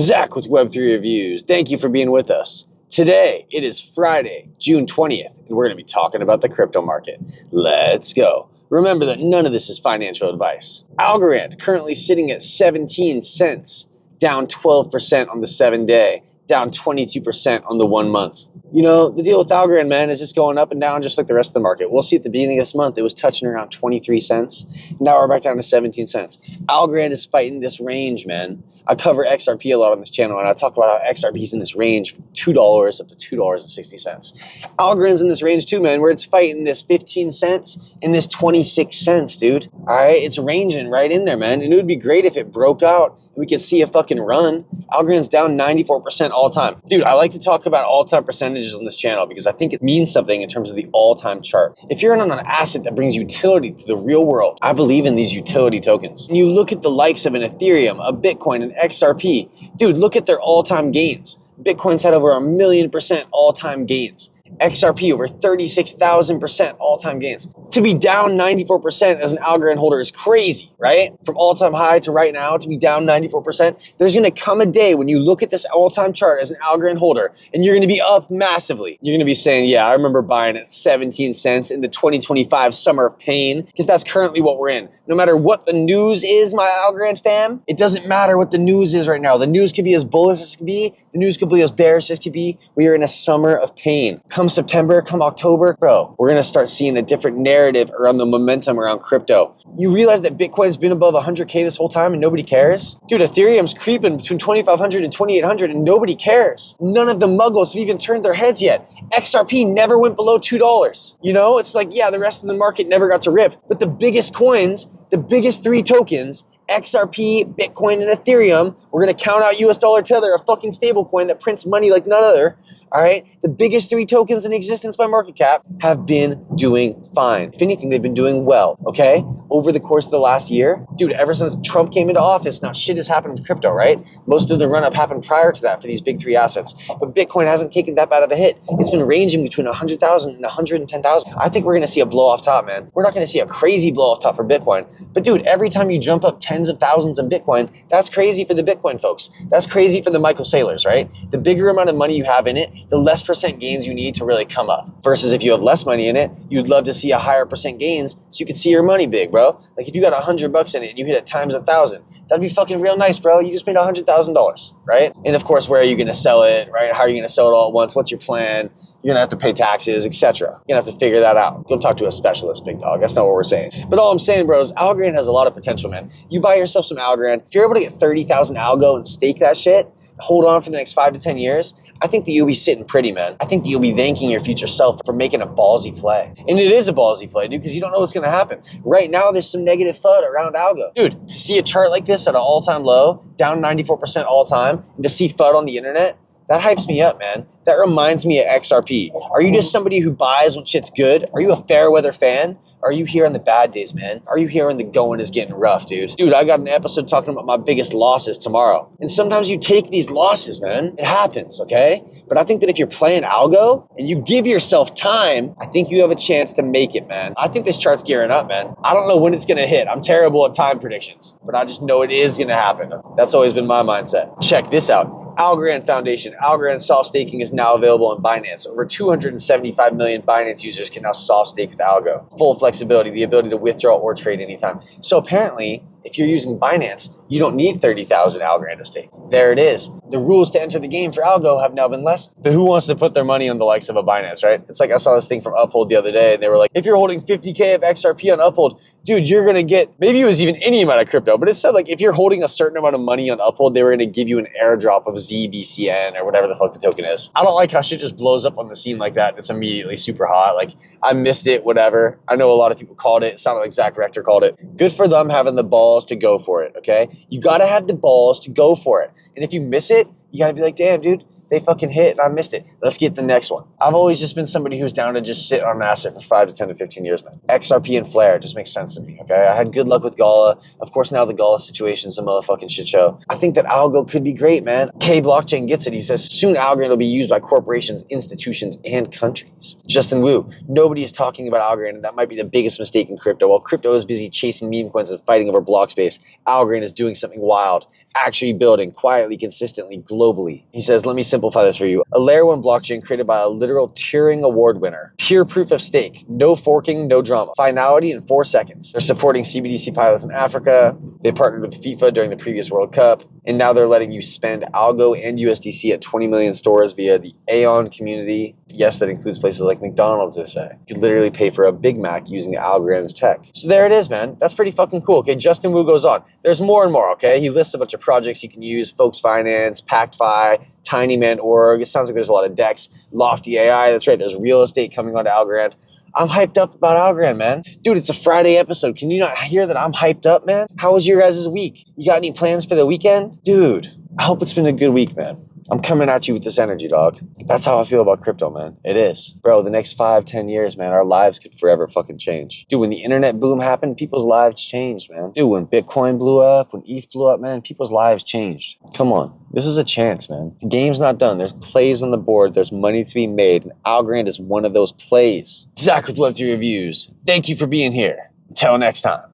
Zach with Web3 Reviews. Thank you for being with us. Today, it is Friday, June 20th, and we're going to be talking about the crypto market. Let's go. Remember that none of this is financial advice. Algorand currently sitting at 17 cents, down 12% on the 7-day, down 22% on the 1 month. You know, the deal with Algorand, man, is it's going up and down just like the rest of the market. We'll see at the beginning of this month, it was touching around 23 cents. Now we're back down to 17 cents. Algorand is fighting this range, man. I cover XRP a lot on this channel, and I talk about how XRP is in this range from $2 up to $2.60. Algorand's in this range too, man, where it's fighting this 15 cents and this 26 cents, dude. All right, it's ranging right in there, man. And it would be great if it broke out and we could see a fucking run. Algorand's down 94% all time. Dude, I like to talk about all-time percentages on this channel because I think it means something in terms of the all-time chart. If you're on an asset that brings utility to the real world, I believe in these utility tokens. And you look at the likes of an Ethereum, a Bitcoin, an XRP, dude, look at their all-time gains. Bitcoin's had over 1,000,000% all-time gains. XRP over 36,000% all-time gains. To be down 94% as an Algorand holder is crazy, right? From all-time high to right now, to be down 94%, there's going to come a day when you look at this all-time chart as an Algorand holder and you're going to be up massively. You're going to be saying, yeah, I remember buying at 17 cents in the 2025 summer of pain, because that's currently what we're in. No matter what the news is, my Algorand fam, it doesn't matter what the news is right now. The news could be as bullish as it could be. The news could be as bearish as it could be. We are in a summer of pain. Come September, come October, bro, we're going to start seeing a different narrative around the momentum around crypto. You realize that Bitcoin's been above 100K this whole time and nobody cares? Dude, Ethereum's creeping between 2,500 and 2,800 and nobody cares. None of the muggles have even turned their heads yet. XRP never went below $2. You know, it's like, yeah, the rest of the market never got to rip, but the biggest coins, the biggest three tokens, XRP, Bitcoin, and Ethereum, we're going to count out US dollar tether, a fucking stable coin that prints money like none other. All right, the biggest three tokens in existence by market cap have been doing fine. If anything, they've been doing well, okay? Over the course of the last year, dude, ever since Trump came into office, now shit has happened with crypto, right? Most of the run-up happened prior to that for these big three assets. But Bitcoin hasn't taken that bad of a hit. It's been ranging between 100,000 and 110,000. I think we're going to see a blow off top, man. We're not going to see a crazy blow off top for Bitcoin. But dude, every time you jump up tens of thousands in Bitcoin, that's crazy for the Bitcoin folks. That's crazy for the Michael Saylors, right? The bigger amount of money you have in it, the less percent gains you need to really come up. Versus if you have less money in it, you'd love to see a higher percent gains so you could see your money big, bro. Like if you got $100 in it and you hit it times 1,000, that'd be fucking real nice, bro. You just made $100,000, right? And of course, where are you going to sell it, right? How are you going to sell it all at once? What's your plan? You're going to have to pay taxes, etc. You're going to have to figure that out. Go talk to a specialist, big dog. That's not what we're saying. But all I'm saying, bro, is Algorand has a lot of potential, man. You buy yourself some Algorand. If you're able to get 30,000 Algo and stake that shit, hold on for the next 5 to 10 years, I think that you'll be sitting pretty, man. I think that you'll be thanking your future self for making a ballsy play. And it is a ballsy play, dude, because you don't know what's going to happen. Right now, there's some negative FUD around Algo. Dude, to see a chart like this at an all-time low, down 94% all time, and to see FUD on the internet, that hypes me up, man. That reminds me of XRP. Are you just somebody who buys when shit's good? Are you a fair weather fan? Are you here on the bad days, man? Are you here when the going is getting rough, dude? Dude, I got an episode talking about my biggest losses tomorrow. And sometimes you take these losses, man. It happens, okay? But I think that if you're playing Algo and you give yourself time, I think you have a chance to make it, man. I think this chart's gearing up, man. I don't know when it's gonna hit. I'm terrible at time predictions, but I just know it is gonna happen. That's always been my mindset. Check this out. Algorand Foundation. Algorand soft staking is now available on Binance. Over 275 million Binance users can now soft stake with Algo. Full flexibility, the ability to withdraw or trade anytime. So apparently, if you're using Binance, you don't need 30,000 Algorand to stake. There it is. The rules to enter the game for Algo have now been lessened. But who wants to put their money on the likes of a Binance, right? It's like I saw this thing from Uphold the other day, and they were like, if you're holding 50K of XRP on Uphold, dude, you're going to get, maybe it was even any amount of crypto, but it said like if you're holding a certain amount of money on Uphold, they were going to give you an airdrop of ZBCN or whatever the fuck the token is. I don't like how shit just blows up on the scene like that. It's immediately super hot. Like I missed it, whatever. I know a lot of people called it. It sounded like Zach Rector called it. Good for them having the balls to go for it, okay? You got to have the balls to go for it. And if you miss it, you got to be like, damn, dude, they fucking hit and I missed it. Let's get the next one. I've always just been somebody who's down to just sit on an asset for 5 to 10 to 15 years, man. XRP and Flare just makes sense to me, okay? I had good luck with Gala. Of course, now the Gala situation's a motherfucking shit show. I think that Algo could be great, man. K Blockchain gets it. He says, soon Algorand will be used by corporations, institutions, and countries. Justin Wu, nobody is talking about Algorand, and that might be the biggest mistake in crypto. While crypto is busy chasing meme coins and fighting over block space, Algorand is doing something wild. actually building quietly, consistently, globally. He says, let me simplify this for you. A layer 1 blockchain created by a literal Turing Award winner. Pure proof of stake. No forking, no drama. Finality in 4 seconds. They're supporting CBDC pilots in Africa. They partnered with FIFA during the previous World Cup. And now they're letting you spend Algo and USDC at 20 million stores via the Aeon community. Yes, that includes places like McDonald's, they say. You could literally pay for a Big Mac using Algorand's tech. So there it is, man. That's pretty fucking cool. Okay, Justin Wu goes on. There's more and more, okay? He lists a bunch of projects you can use. Folks Finance, PactFi, TinyMan.org. It sounds like there's a lot of DEX. Lofty AI, that's right. There's real estate coming onto Algorand. I'm hyped up about Algorand, man. Dude, it's a Friday episode. Can you not hear that I'm hyped up, man? How was your guys' week? You got any plans for the weekend? Dude, I hope it's been a good week, man. I'm coming at you with this energy, dog. That's how I feel about crypto, man. It is. Bro, the next 5-10 years, man, our lives could forever fucking change. Dude, when the internet boom happened, people's lives changed, man. Dude, when Bitcoin blew up, when ETH blew up, man, people's lives changed. Come on. This is a chance, man. The game's not done. There's plays on the board. There's money to be made. And Algorand is one of those plays. Zach with Web3 Reviews. Thank you for being here. Until next time.